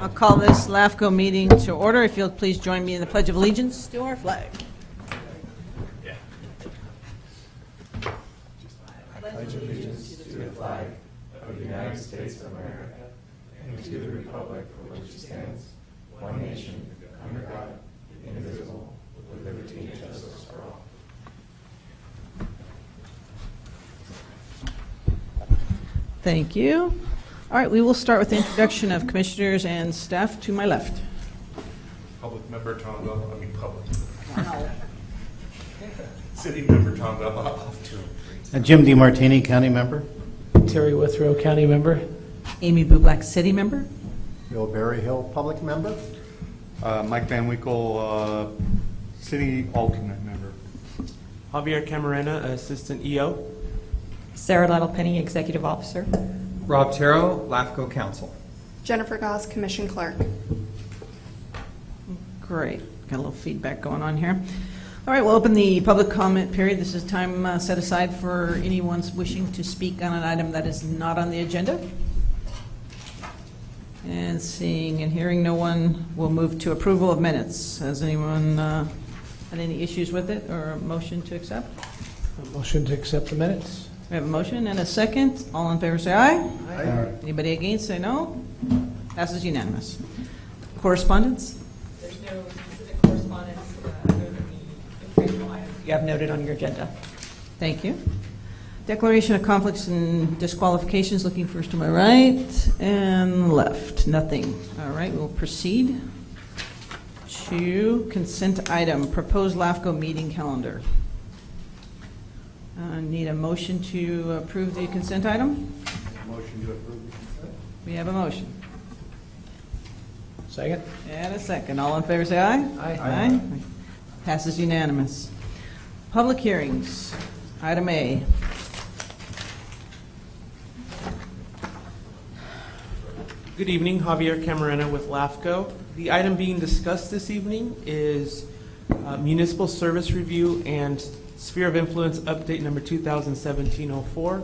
I'll call this LAFCO meeting to order. If you'll please join me in the Pledge of Allegiance to our flag. I pledge allegiance to the flag of the United States of America and to the republic for which it stands, one nation, under God, indivisible, with liberty and justice for all. Thank you. All right, we will start with the introduction of commissioners and staff to my left. Public member Tom Bell, I mean public. Wow. City member Tom Bell, off to him. And Jim DeMartini, county member. Terry Withrow, county member. Amy Bublak, city member. Bill Berryhill, public member. Mike Van Winkle, city alternate member. Javier Camarena, assistant EO. Sarah Lytle-Penny, executive officer. Rob Terrell, LAFCO counsel. Jennifer Goss, commission clerk. Great. Got a little feedback going on here. All right, we'll open the public comment period. This is time set aside for anyone wishing to speak on an item that is not on the agenda. And seeing and hearing no one, we'll move to approval of minutes. Has anyone had any issues with it or a motion to accept? A motion to accept the minutes. We have a motion and a second. All in favor say aye. Aye. Anybody against say no. Passes unanimous. Correspondence? There's no specific correspondence other than the informational items you have noted on your agenda. Thank you. Declaration of conflicts and disqualifications, looking first to my right and left. Nothing. All right, we'll proceed to consent item, proposed LAFCO meeting calendar. Need a motion to approve the consent item? Motion to approve the consent. We have a motion. Second. And a second. All in favor say aye. Aye. Passes unanimous. Public hearings. Item A. Good evening, Javier Camarena with LAFCO. The item being discussed this evening is municipal service review and sphere of influence update number 2017-04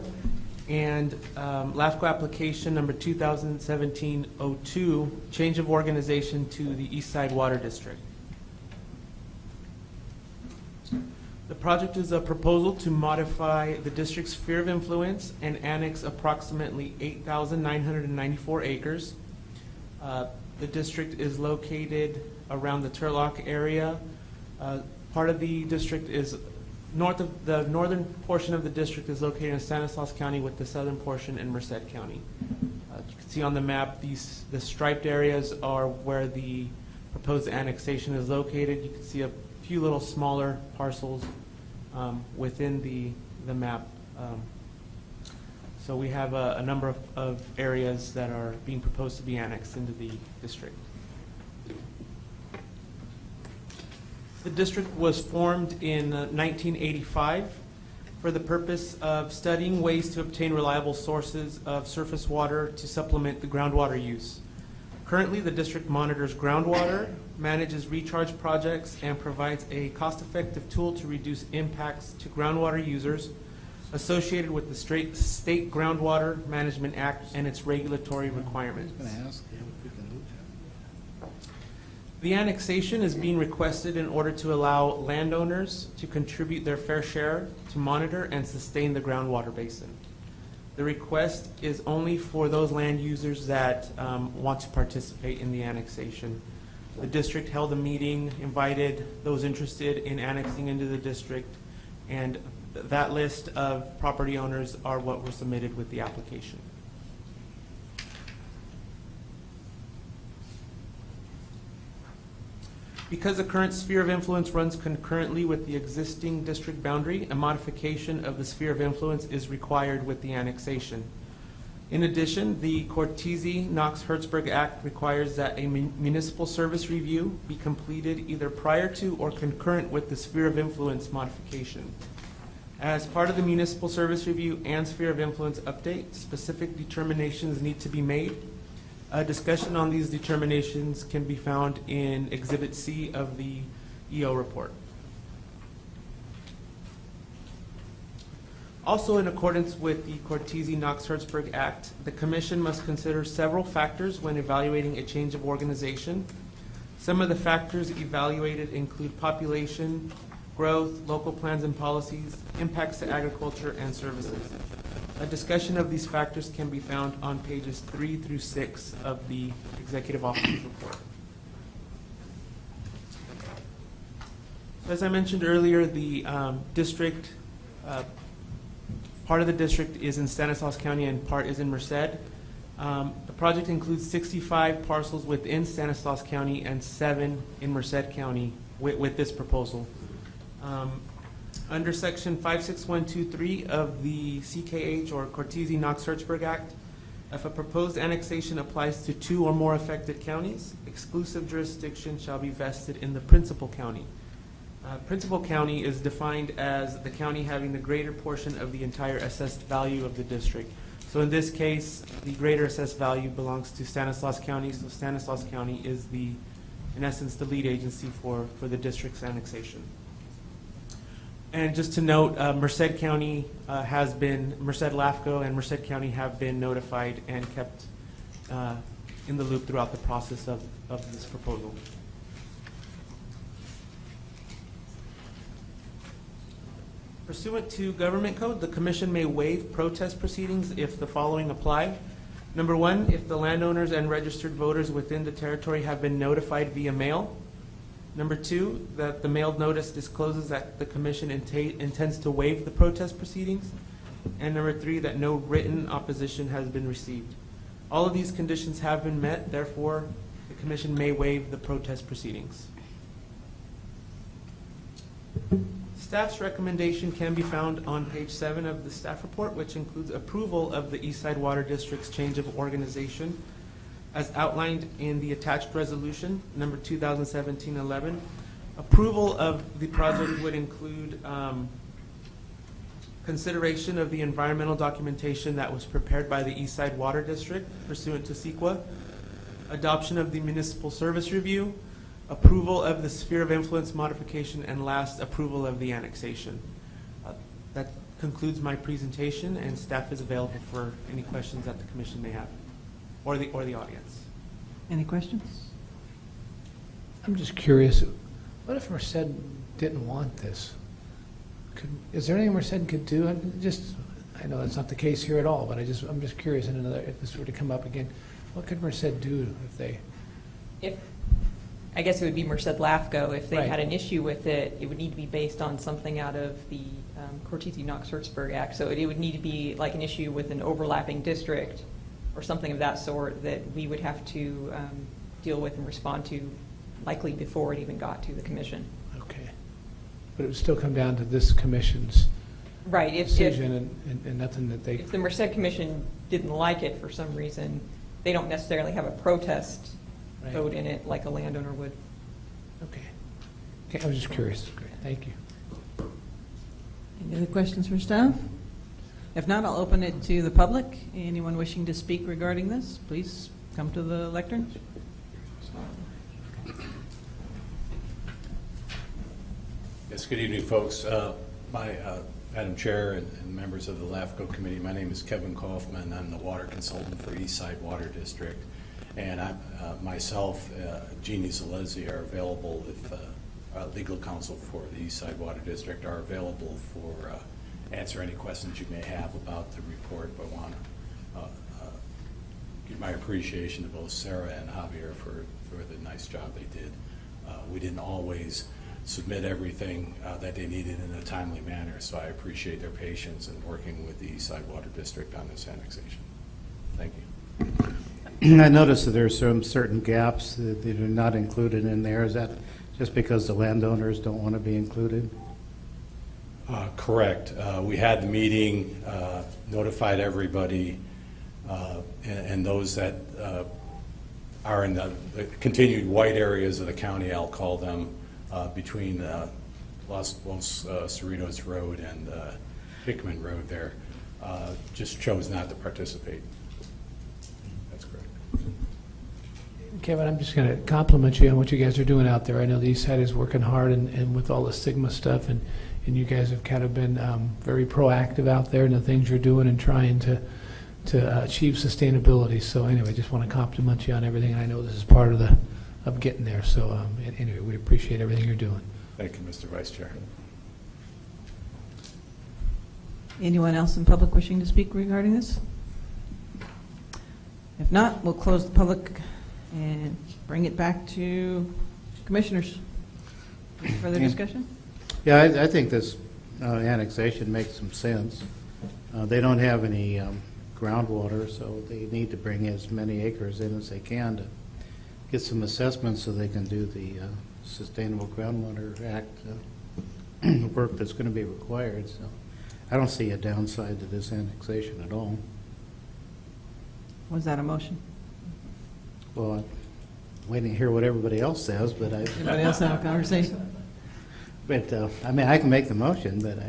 and LAFCO application number 2017-02, change of organization to the Eastside Water District. The project is a proposal to modify the district's sphere of influence and annex approximately 8,994 acres. The district is located around the Turlock area. Part of the district is north of the northern portion of the district is located in Stanislaus County, with the southern portion in Merced County. You can see on the map the striped areas are where the proposed annexation is located. You can see a few little smaller parcels within the map. So we have a number of areas that are being proposed to be annexed into the district. The district was formed in 1985 for the purpose of studying ways to obtain reliable sources of surface water to supplement the groundwater use. Currently, the district monitors groundwater, manages recharge projects, and provides a cost-effective tool to reduce impacts to groundwater users associated with the State Groundwater Management Act and its regulatory requirements. The annexation is being requested in order to allow landowners to contribute their fair share to monitor and sustain the groundwater basin. The request is only for those land users that want to participate in the annexation. The district held a meeting, invited those interested in annexing into the district, and that list of property owners are what were submitted with the application. Because the current sphere of influence runs concurrently with the existing district boundary, a modification of the sphere of influence is required with the annexation. In addition, the CORTESE KNOX HERTZBERG Act requires that a municipal service review be completed either prior to or concurrent with the sphere of influence modification. As part of the municipal service review and sphere of influence update, specific determinations need to be made. A discussion on these determinations can be found in Exhibit C of the EO report. Also, in accordance with the CORTESE KNOX HERTZBERG Act, the Commission must consider several factors when evaluating a change of organization. Some of the factors evaluated include population, growth, local plans and policies, impacts to agriculture and services. A discussion of these factors can be found on pages 3 through 6 of the Executive Officer's report. As I mentioned earlier, the district, part of the district is in Stanislaus County and part is in Merced. The project includes 65 parcels within Stanislaus County and 7 in Merced County with this proposal. Under Section 56123 of the CKH or CORTESE KNOX HERTZBERG Act, if a proposed annexation applies to 2 or more affected counties, exclusive jurisdiction shall be vested in the principal county. Principal county is defined as the county having the greater portion of the entire assessed value of the district. So in this case, the greater assessed value belongs to Stanislaus County, so Stanislaus County is in essence, the lead agency for the district's annexation. And just to note, Merced County Merced LAFCO and Merced County have been notified and kept in the loop throughout the process of this proposal. Pursuant to Government Code, the Commission may waive protest proceedings if the following apply. Number 1, if the landowners and registered voters within the territory have been notified via mail. Number 2, that the mailed notice discloses that the Commission intends to waive the protest proceedings. And number 3, that no written opposition has been received. All of these conditions have been met, therefore, the Commission may waive the protest proceedings. Staff's recommendation can be found on page 7 of the staff report, which includes approval of the Eastside Water District's change of organization as outlined in the attached resolution, number 2017-11. Approval of the project would include consideration of the environmental documentation that was prepared by the Eastside Water District pursuant to CEQA, adoption of the municipal service review, approval of the sphere of influence modification, and last, approval of the annexation. That concludes my presentation, and staff is available for any questions that the Commission may have, or the audience. Any questions? I'm just curious, what if Merced didn't want this? Is there anything Merced could do? I know that's not the case here at all, but I'm just curious, if this were to come up again, what could Merced do if they... I guess it would be Merced LAFCO. If they Right. had an issue with it, it would need to be based on something out of the CORTESE KNOX HERTZBERG Act. So it would need to be like an issue with an overlapping district or something of that sort that we would have to deal with and respond to likely before it even got to the Commission. Okay. But it would still come down to this Commission's Right. decision and nothing that they... If the Merced Commission didn't like it for some reason, they don't necessarily have a protest Right. vote in it like a landowner would. Okay, I was just curious. Great. Thank you. Any other questions for staff? If not, I'll open it to the public. Anyone wishing to speak regarding this, please come to the lectern. Yes, good evening, folks. Madam Chair and members of the LAFCO committee, my name is Kevin Kaufman. I'm the water consultant for Eastside Water District. And myself, Jeannie Zalesi, are available if legal counsel for the Eastside Water District are available for answer any questions you may have about the report. But I want to give my appreciation to both Sarah and Javier for the nice job they did. We didn't always submit everything that they needed in a timely manner, so I appreciate their patience in working with the Eastside Water District on this annexation. Thank you. I noticed that there are some certain gaps that are not included in there. Is that just because the landowners don't want to be included? Correct. We had the meeting, notified everybody, and those that are in the continued white areas of the county, I'll call them, between Los Cerritos Road and Hickman Road there, just chose not to participate. Kevin, I'm just going to compliment you on what you guys are doing out there. I know the East Side is working hard and with all the stigma stuff, and and you guys have kind of been very proactive out there in the things you're doing and trying to achieve sustainability. So anyway, just want to compliment you on everything. I know this is part of getting there. So anyway, we appreciate everything you're doing. Thank you, Mr. Vice Chair. Anyone else in public wishing to speak regarding this? If not, we'll close the public and bring it back to commissioners. Any further discussion? Yeah, I think this annexation makes some sense. They don't have any groundwater, so they need to bring as many acres in as they can to get some assessments so they can do the Sustainable Groundwater Act work that's going to be required. So I don't see a downside to this annexation at all. Was that a motion? Well, I'm waiting to hear what everybody else says, but Anybody else have a conversation? But I mean, I can make the motion, but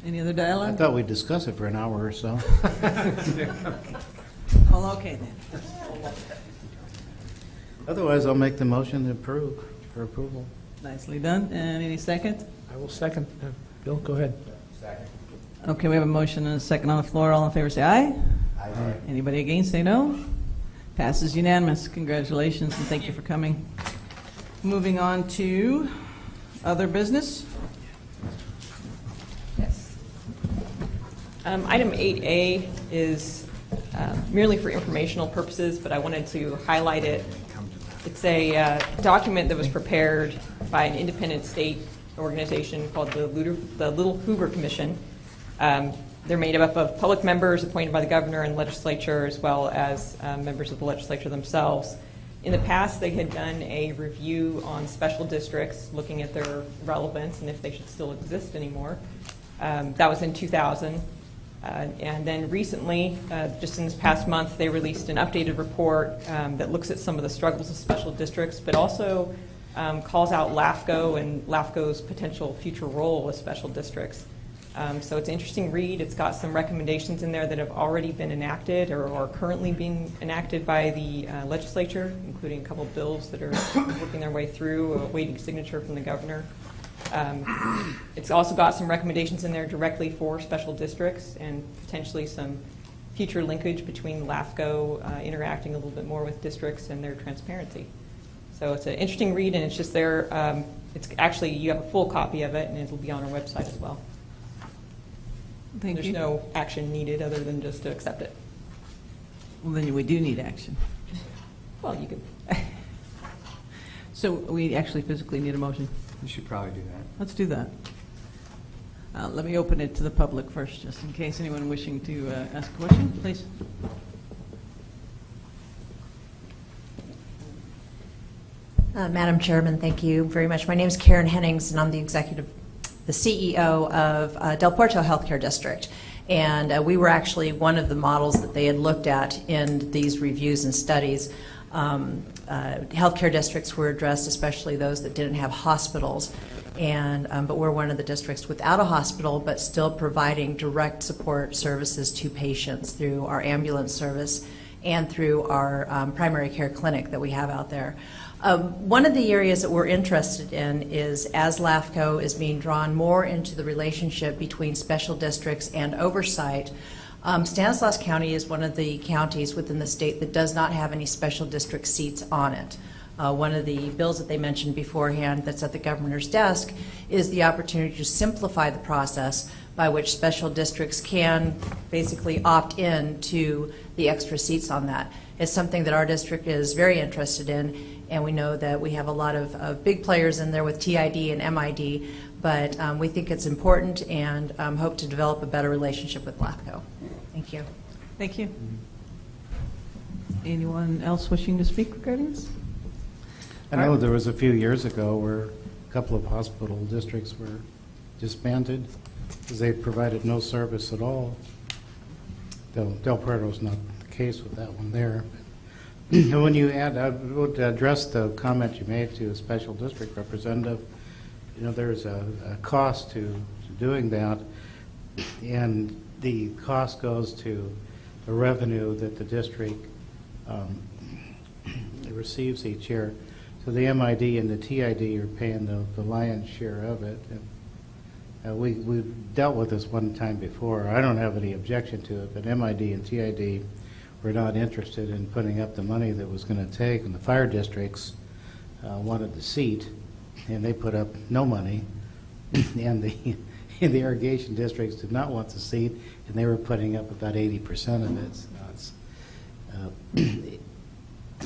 Any other I dialogue? thought we'd discuss it for an hour or so. Well, okay then. Otherwise, I'll make the motion to approve, for approval. Nicely done. And any second? I will second. Bill, go ahead. Okay, we have a motion and a second on the floor. All in favor say aye. Aye. Anybody against say no. Passes unanimous. Congratulations and thank you for coming. Moving on to other business. Yes. Item 8A is merely for informational purposes, but I wanted to highlight it. It's a document that was prepared by an independent state organization called the Little Hoover Commission. They're made up of public members appointed by the governor and legislature, as well as members of the legislature themselves. In the past, they had done a review on special districts, looking at their relevance and if they should still exist anymore. That was in 2000. And then recently, just in this past month, they released an updated report that looks at some of the struggles of special districts, but also calls out LAFCO and LAFCO's potential future role with special districts. So it's an interesting read. It's got some recommendations in there that have already been enacted or are currently being enacted by the legislature, including a couple of bills that are working their way through, awaiting signature from the governor. It's also got some recommendations in there directly for special districts and potentially some future linkage between LAFCO interacting a little bit more with districts and their transparency. So it's an interesting read, and it's just there. It's actually, you have a full copy of it, and it'll be on our website as well. Thank you. There's no action needed other than just to accept it. Well, then we do need action. Well, you could. So we actually physically need a motion. You should probably do that. Let's do that. Let me open it to the public first, just in case anyone wishing to ask a question, please. Madam Chairman, thank you very much. My name is Karen Hennings, and I'm the CEO of Del Puerto Healthcare District. And we were actually one of the models that they had looked at in these reviews and studies. Healthcare districts were addressed, especially those that didn't have hospitals. But we're one of the districts without a hospital, but still providing direct support services to patients through our ambulance service and through our primary care clinic that we have out there. One of the areas that we're interested in is, as LAFCO is being drawn more into the relationship between special districts and oversight, Stanislaus County is one of the counties within the state that does not have any special district seats on it. One of the bills that they mentioned beforehand that's at the governor's desk is the opportunity to simplify the process by which special districts can basically opt in to the extra seats on that. It's something that our district is very interested in, and we know that we have a lot of big players in there with TID and MID, but we think it's important and hope to develop a better relationship with LAFCO. Thank you. Thank you. Anyone else wishing to speak regarding this? I know there was a few years ago where a couple of hospital districts were disbanded because they provided no service at all. Del Puerto's not the case with that one there. But when you add, I would address the comment you made to a special district representative. You know, there's a cost to doing that, and the cost goes to the revenue that the district receives each year. So the MID and the TID are paying the lion's share of it. we've dealt with this one time before. I don't have any objection to it, but MID and TID were not interested in putting up the money that was going to take, and the fire districts wanted the seat, and they put up no money, and the irrigation districts did not want the seat, and they were putting up about 80% of it. So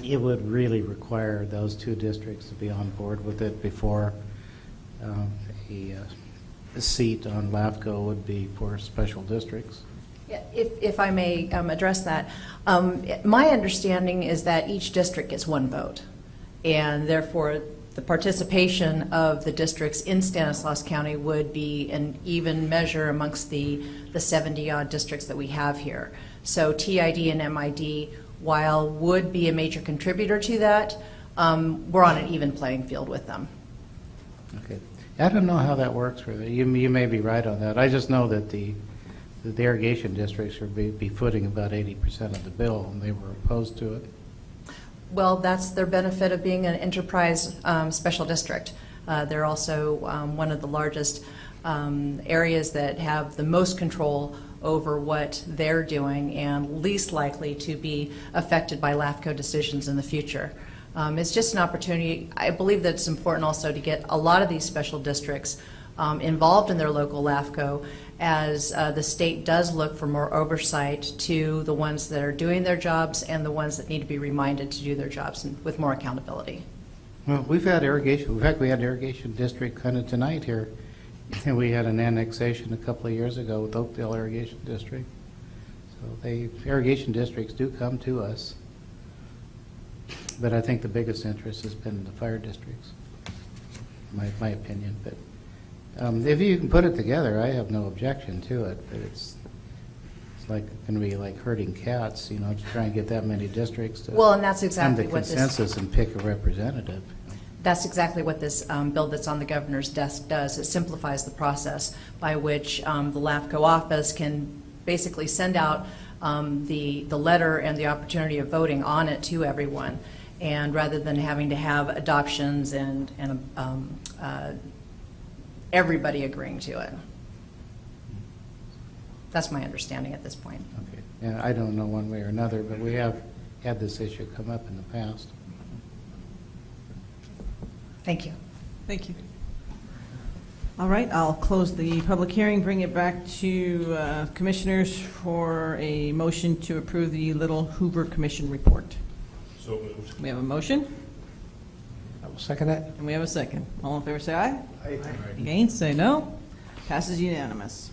it would really require those two districts to be on board with it before a seat on LAFCO would be for special districts. Yeah, if I may address that, my understanding is that each district gets one vote, and therefore the participation of the districts in Stanislaus County would be an even measure amongst the 70-odd districts that we have here. So TID and MID, while would be a major contributor to that, we're on an even playing field with them. Okay. I don't know how that works for you. You may be right on that. I just know that the irrigation districts would be footing about 80% of the bill, and they were opposed to it. Well, that's their benefit of being an enterprise special district. They're also one of the largest areas that have the most control over what they're doing and least likely to be affected by LAFCO decisions in the future. It's just an opportunity. I believe that it's important also to get a lot of these special districts involved in their local LAFCO, as the state does look for more oversight to the ones that are doing their jobs and the ones that need to be reminded to do their jobs and with more accountability. Well, we've had irrigation. In fact, we had irrigation district kind of tonight here. And we had an annexation a couple of years ago with Oakdale Irrigation District. So irrigation districts do come to us. But I think the biggest interest has been the fire districts, my opinion. But if you can put it together, I have no objection to it. But it's like going to be like herding cats, you know, to try and get that many districts to well, and that's exactly come to consensus and pick a representative. That's exactly what this bill that's on the governor's desk does. It simplifies the process by which the LAFCO office can basically send out the letter and the opportunity of voting on it to everyone. And rather than having to have adoptions and everybody agreeing to it. That's my understanding at this point. Okay. Yeah, I don't know one way or another, but we have had this issue come up in the past. Thank you. Thank you. All right, I'll close the public hearing, bring it back to commissioners for a motion to approve the Little Hoover Commission report. So moved. We have a motion, I will second that. and we have a second. All in favor say aye. Aye. Against, say no. Passes unanimous.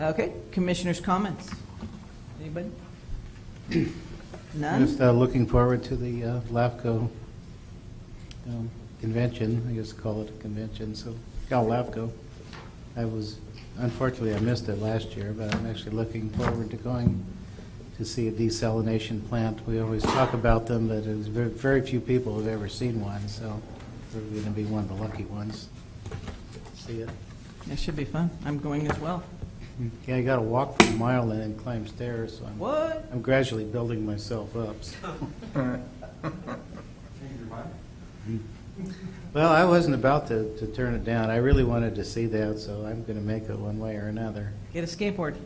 Okay, commissioners' comments. Anybody? None? Just looking forward to the LAFCO convention. I guess call it a convention. So, LAFCO. Unfortunately, I missed it last year, but I'm actually looking forward to going to see a desalination plant. We always talk about them, but there's very few people have ever seen one, so we're going to be one of the lucky ones. See it. It should be fun. I'm going as well. Yeah, I got to walk for a mile and then climb stairs, so What? I'm gradually building myself up. So. Well, I wasn't about to turn it down. I really wanted to see that, so I'm going to make it one way or another. Get a skateboard.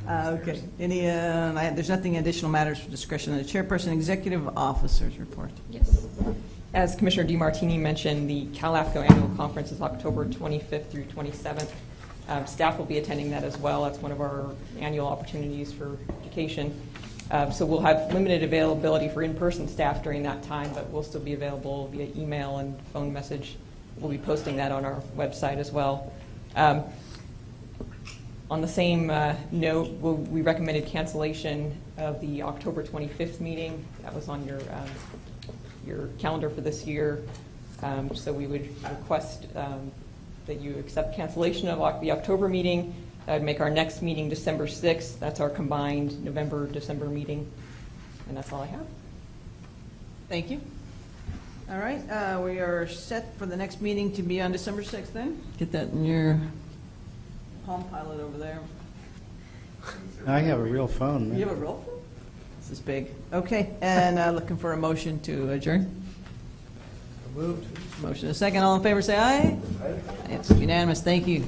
Okay. There's nothing additional matters for discussion of the chairperson. Executive officers report. Yes. As Commissioner DeMartini mentioned, the CalAFCO annual conference is October 25th through 27th. Staff will be attending that as well. That's one of our annual opportunities for education. So we'll have limited availability for in-person staff during that time, but we'll still be available via email and phone message. We'll be posting that on our website as well. On the same note, we recommended cancellation of the October 25th meeting. That was on your calendar for this year. So we would request that you accept cancellation of the October meeting. That would make our next meeting December 6th. That's our combined November-December meeting. And that's all I have. Thank you. All right, we are set for the next meeting to be on December 6th then. Get that in your Palm Pilot over there. I have a real phone. Man. You have a real phone? This is big. Okay, and looking for a motion to adjourn. Moved. Motion is second. All in favor, say aye. It's unanimous. Thank you.